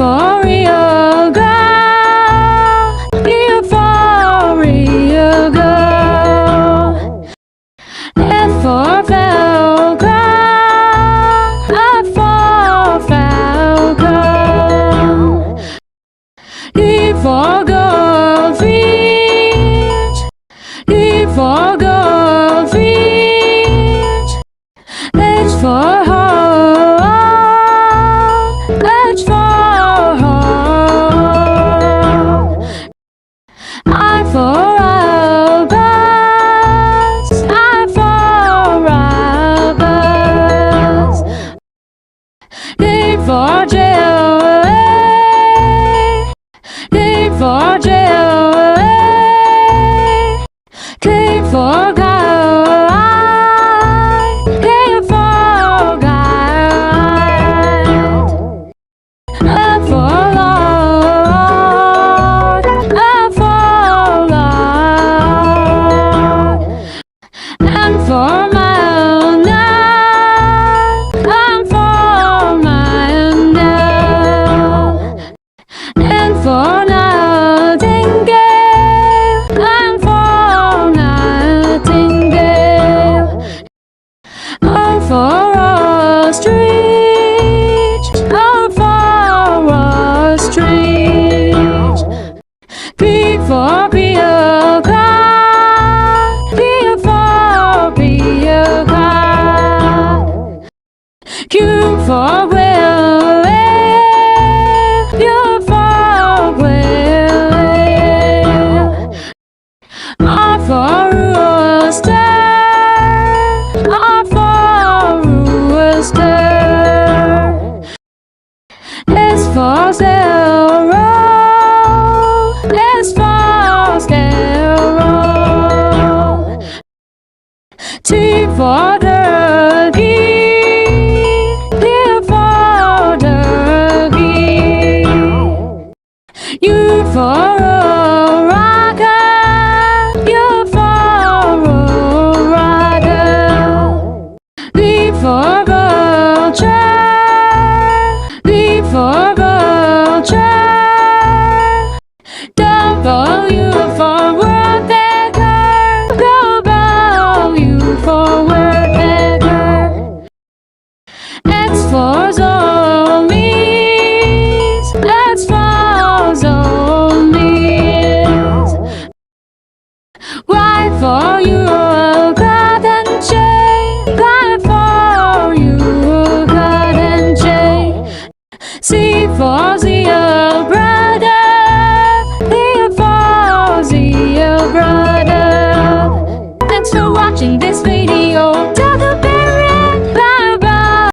for real girl, you for real girl. F for Falcon, F for Falcon. E for goldfinch, E for goldfinch. H for hawk, H for hawk. I for albus, I for albus. D for jelly, D for jelly. K for guide, K for guide. L for Lord, L for Lord. M for mountain, M for mountain. N for nightingale, N for nightingale. O for ostrich, O for ostrich. P for peacock, P for peacock. Q for whale, Q for whale. R for rooster, R for rooster. S for sparrow, S for sparrow. T for turkey, T for turkey. U for